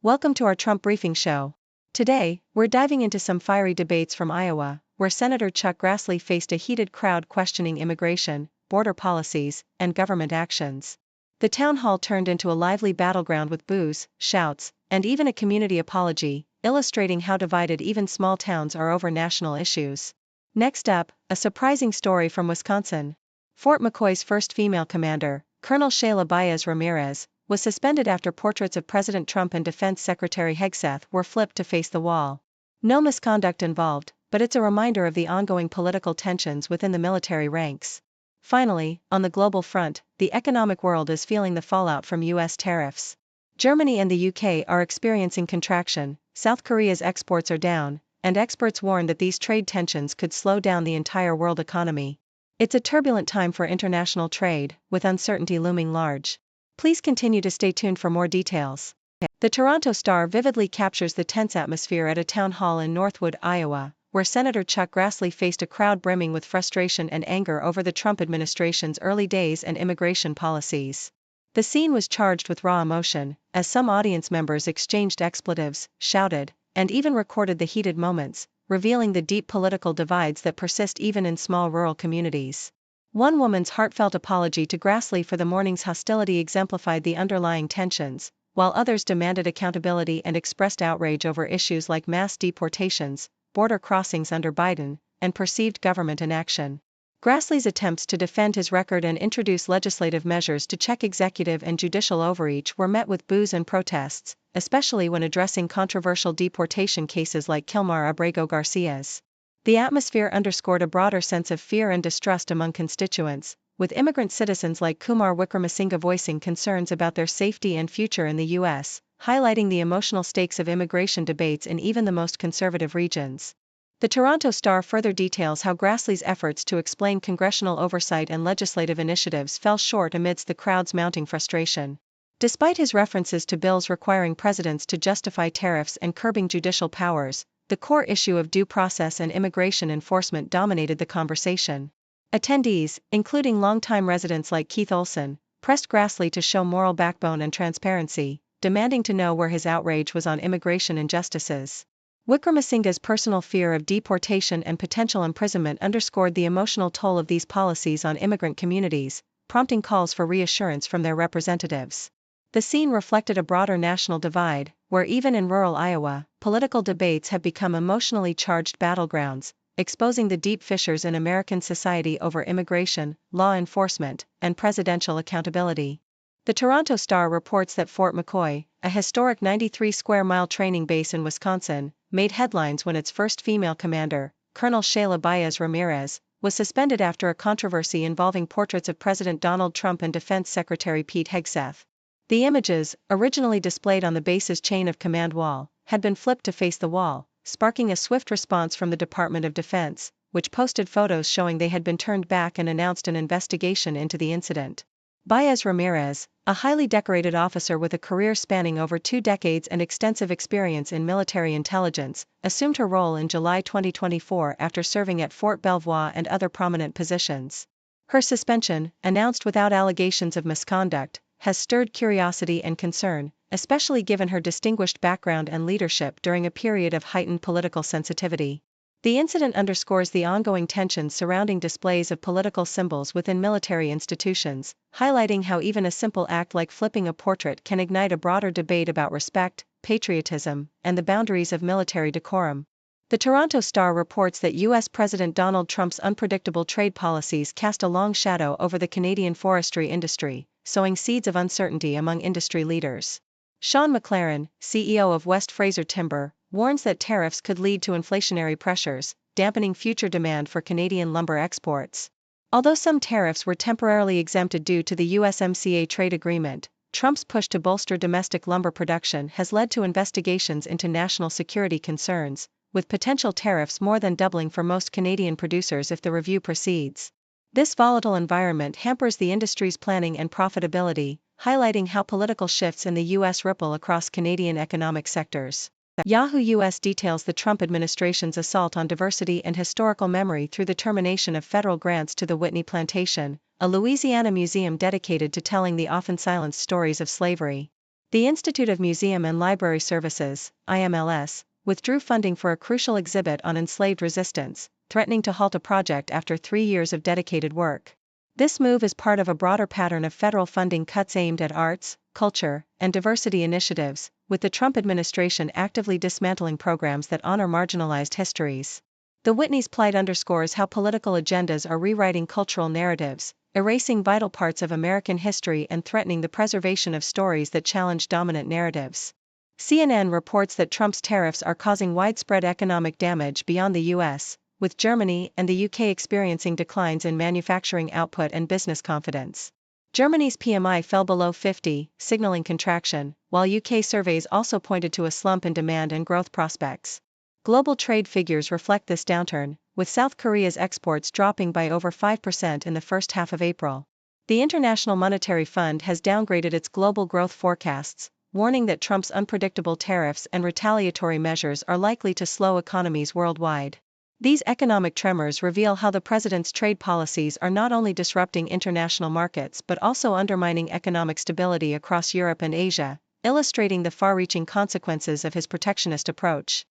Welcome to our Trump Briefing Show. Today, we're diving into some fiery debates from Iowa, where Senator Chuck Grassley faced a heated crowd questioning immigration, border policies, and government actions. The town hall turned into a lively battleground with boos, shouts, and even a community apology, illustrating how divided even small towns are over national issues. Next up, a surprising story from Wisconsin. Fort McCoy's first female commander, Colonel Sheyla Baez Ramirez, was suspended after portraits of President Trump and Defense Secretary Hegseth were flipped to face the wall. No misconduct involved, but it's a reminder of the ongoing political tensions within the military ranks. Finally, on the global front, the economic world is feeling the fallout from U.S. tariffs. Germany and the UK are experiencing contraction, South Korea's exports are down, and experts warn that these trade tensions could slow down the entire world economy. It's a turbulent time for international trade, with uncertainty looming large. Please continue to stay tuned for more details. The Toronto Star vividly captures the tense atmosphere at a town hall in Northwood, Iowa, where Senator Chuck Grassley faced a crowd brimming with frustration and anger over the Trump administration's early days and immigration policies. The scene was charged with raw emotion, as some audience members exchanged expletives, shouted, and even recorded the heated moments, revealing the deep political divides that persist even in small rural communities. One woman's heartfelt apology to Grassley for the morning's hostility exemplified the underlying tensions, while others demanded accountability and expressed outrage over issues like mass deportations, border crossings under Biden, and perceived government inaction. Grassley's attempts to defend his record and introduce legislative measures to check executive and judicial overreach were met with boos and protests, especially when addressing controversial deportation cases like Kilmar Abrego Garcia's. The atmosphere underscored a broader sense of fear and distrust among constituents, with immigrant citizens like Kumar Wickramasinghe voicing concerns about their safety and future in the U.S., highlighting the emotional stakes of immigration debates in even the most conservative regions. The Toronto Star further details how Grassley's efforts to explain congressional oversight and legislative initiatives fell short amidst the crowd's mounting frustration. Despite his references to bills requiring presidents to justify tariffs and curbing judicial powers, the core issue of due process and immigration enforcement dominated the conversation. Attendees, including longtime residents like Keith Olson, pressed Grassley to show moral backbone and transparency, demanding to know where his outrage was on immigration injustices. Wickramasinghe's personal fear of deportation and potential imprisonment underscored the emotional toll of these policies on immigrant communities, prompting calls for reassurance from their representatives. The scene reflected a broader national divide, where even in rural Iowa, political debates have become emotionally charged battlegrounds, exposing the deep fissures in American society over immigration, law enforcement, and presidential accountability. The Toronto Star reports that Fort McCoy, a historic 93-square-mile training base in Wisconsin, made headlines when its first female commander, Colonel Sheyla Baez Ramirez, was suspended after a controversy involving portraits of President Donald Trump and Defense Secretary Pete Hegseth. The images, originally displayed on the base's chain of command wall, had been flipped to face the wall, sparking a swift response from the Department of Defense, which posted photos showing they had been turned back and announced an investigation into the incident. Baez Ramirez, a highly decorated officer with a career spanning over 2 decades and extensive experience in military intelligence, assumed her role in July 2024 after serving at Fort Belvoir and other prominent positions. Her suspension, announced without allegations of misconduct, has stirred curiosity and concern, especially given her distinguished background and leadership during a period of heightened political sensitivity. The incident underscores the ongoing tensions surrounding displays of political symbols within military institutions, highlighting how even a simple act like flipping a portrait can ignite a broader debate about respect, patriotism, and the boundaries of military decorum. The Toronto Star reports that U.S. President Donald Trump's unpredictable trade policies cast a long shadow over the Canadian forestry industry, sowing seeds of uncertainty among industry leaders. Sean McLaren, CEO of West Fraser Timber, warns that tariffs could lead to inflationary pressures, dampening future demand for Canadian lumber exports. Although some tariffs were temporarily exempted due to the USMCA trade agreement, Trump's push to bolster domestic lumber production has led to investigations into national security concerns, with potential tariffs more than doubling for most Canadian producers if the review proceeds. This volatile environment hampers the industry's planning and profitability, highlighting how political shifts in the U.S. ripple across Canadian economic sectors. Yahoo US details the Trump administration's assault on diversity and historical memory through the termination of federal grants to the Whitney Plantation, a Louisiana museum dedicated to telling the often silenced stories of slavery. The Institute of Museum and Library Services, IMLS, withdrew funding for a crucial exhibit on enslaved resistance, threatening to halt a project after 3 years of dedicated work. This move is part of a broader pattern of federal funding cuts aimed at arts, culture, and diversity initiatives, with the Trump administration actively dismantling programs that honor marginalized histories. The Whitney's plight underscores how political agendas are rewriting cultural narratives, erasing vital parts of American history and threatening the preservation of stories that challenge dominant narratives. CNN reports that Trump's tariffs are causing widespread economic damage beyond the U.S., with Germany and the U.K. experiencing declines in manufacturing output and business confidence. Germany's PMI fell below 50, signaling contraction, while UK surveys also pointed to a slump in demand and growth prospects. Global trade figures reflect this downturn, with South Korea's exports dropping by over 5% in the first half of April. The International Monetary Fund has downgraded its global growth forecasts, warning that Trump's unpredictable tariffs and retaliatory measures are likely to slow economies worldwide. These economic tremors reveal how the president's trade policies are not only disrupting international markets but also undermining economic stability across Europe and Asia, illustrating the far-reaching consequences of his protectionist approach.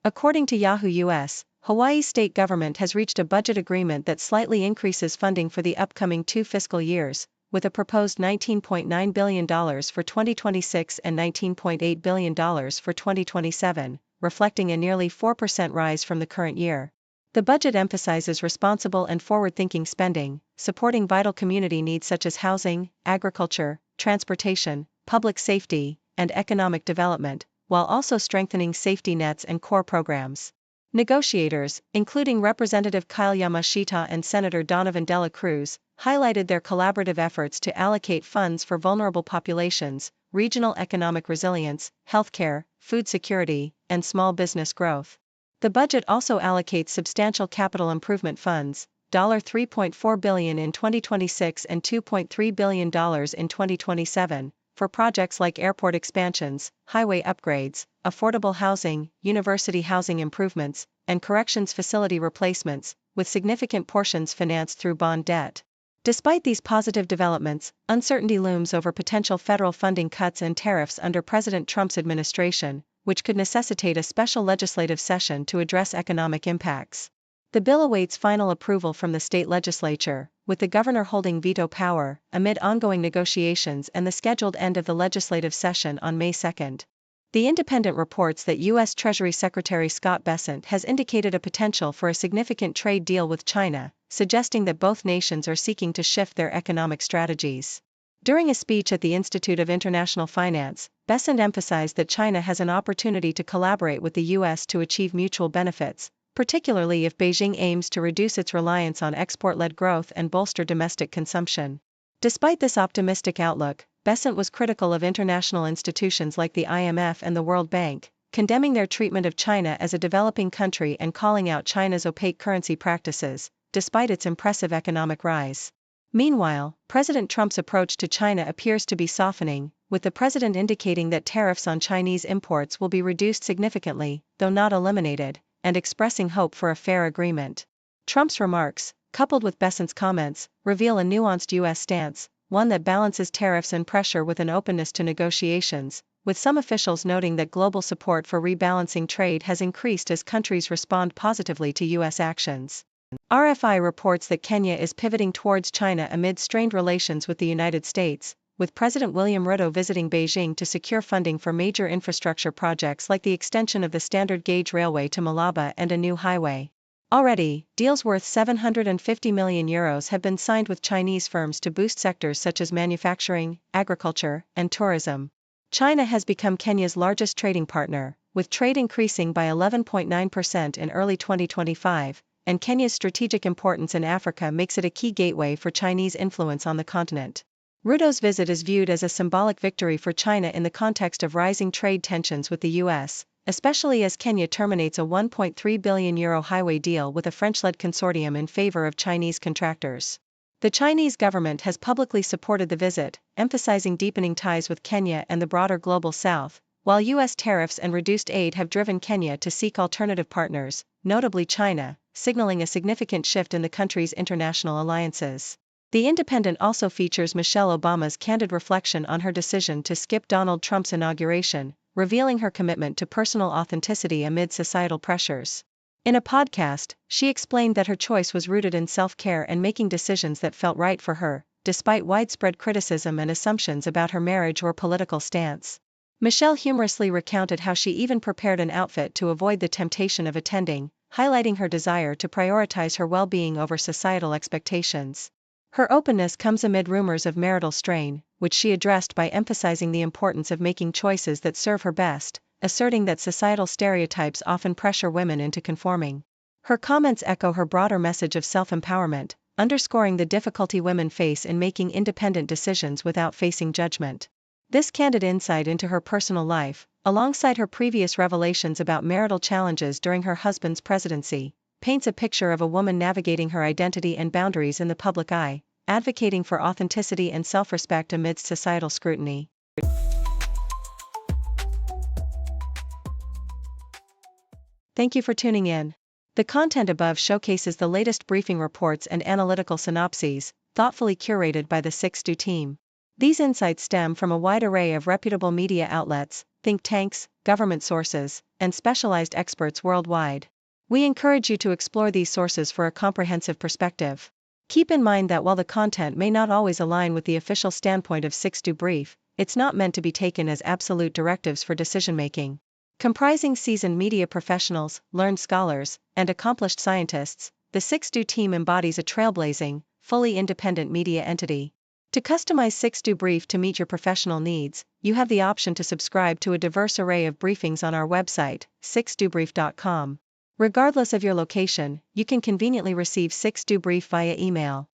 According to Yahoo US, Hawaii's state government has reached a budget agreement that slightly increases funding for the upcoming 2 fiscal years, with a proposed $19.9 billion for 2026 and $19.8 billion for 2027, reflecting a nearly 4% rise from the current year. The budget emphasizes responsible and forward-thinking spending, supporting vital community needs such as housing, agriculture, transportation, public safety, and economic development, while also strengthening safety nets and core programs. Negotiators, including Representative Kyle Yamashita and Senator Donovan Dela Cruz, highlighted their collaborative efforts to allocate funds for vulnerable populations, regional economic resilience, healthcare, food security, and small business growth. The budget also allocates substantial capital improvement funds, $3.4 billion in 2026 and $2.3 billion in 2027, for projects like airport expansions, highway upgrades, affordable housing, university housing improvements, and corrections facility replacements, with significant portions financed through bond debt. Despite these positive developments, uncertainty looms over potential federal funding cuts and tariffs under President Trump's administration, which could necessitate a special legislative session to address economic impacts. The bill awaits final approval from the state legislature, with the governor holding veto power, amid ongoing negotiations and the scheduled end of the legislative session on May 2. The Independent reports that U.S. Treasury Secretary Scott Bessent has indicated a potential for a significant trade deal with China, suggesting that both nations are seeking to shift their economic strategies. During a speech at the Institute of International Finance, Bessent emphasized that China has an opportunity to collaborate with the U.S. to achieve mutual benefits, particularly if Beijing aims to reduce its reliance on export-led growth and bolster domestic consumption. Despite this optimistic outlook, Bessent was critical of international institutions like the IMF and the World Bank, condemning their treatment of China as a developing country and calling out China's opaque currency practices, despite its impressive economic rise. Meanwhile, President Trump's approach to China appears to be softening, with the president indicating that tariffs on Chinese imports will be reduced significantly, though not eliminated, and expressing hope for a fair agreement. Trump's remarks, coupled with Bessent's comments, reveal a nuanced U.S. stance, one that balances tariffs and pressure with an openness to negotiations, with some officials noting that global support for rebalancing trade has increased as countries respond positively to U.S. actions. RFI reports that Kenya is pivoting towards China amid strained relations with the United States, with President William Ruto visiting Beijing to secure funding for major infrastructure projects like the extension of the standard gauge railway to Malaba and a new highway. Already, deals worth €750 million have been signed with Chinese firms to boost sectors such as manufacturing, agriculture, and tourism. China has become Kenya's largest trading partner, with trade increasing by 11.9% in early 2025, and Kenya's strategic importance in Africa makes it a key gateway for Chinese influence on the continent. Ruto's visit is viewed as a symbolic victory for China in the context of rising trade tensions with the U.S., especially as Kenya terminates a €1.3 billion highway deal with a French-led consortium in favor of Chinese contractors. The Chinese government has publicly supported the visit, emphasizing deepening ties with Kenya and the broader global south, while U.S. tariffs and reduced aid have driven Kenya to seek alternative partners, notably China, signaling a significant shift in the country's international alliances. The Independent also features Michelle Obama's candid reflection on her decision to skip Donald Trump's inauguration, revealing her commitment to personal authenticity amid societal pressures. In a podcast, she explained that her choice was rooted in self-care and making decisions that felt right for her, despite widespread criticism and assumptions about her marriage or political stance. Michelle humorously recounted how she even prepared an outfit to avoid the temptation of attending, highlighting her desire to prioritize her well-being over societal expectations. Her openness comes amid rumors of marital strain, which she addressed by emphasizing the importance of making choices that serve her best, asserting that societal stereotypes often pressure women into conforming. Her comments echo her broader message of self-empowerment, underscoring the difficulty women face in making independent decisions without facing judgment. This candid insight into her personal life, alongside her previous revelations about marital challenges during her husband's presidency, paints a picture of a woman navigating her identity and boundaries in the public eye, advocating for authenticity and self-respect amidst societal scrutiny. Thank you for tuning in. The content above showcases the latest briefing reports and analytical synopses, thoughtfully curated by the 6Do team. These insights stem from a wide array of reputable media outlets, think tanks, government sources, and specialized experts worldwide. We encourage you to explore these sources for a comprehensive perspective. Keep in mind that while the content may not always align with the official standpoint of 6Do Brief, it's not meant to be taken as absolute directives for decision-making. Comprising seasoned media professionals, learned scholars, and accomplished scientists, the 6Do team embodies a trailblazing, fully independent media entity. To customize 6Do Brief to meet your professional needs, you have the option to subscribe to a diverse array of briefings on our website, 6dobrief.com. Regardless of your location, you can conveniently receive 6Do Brief via email.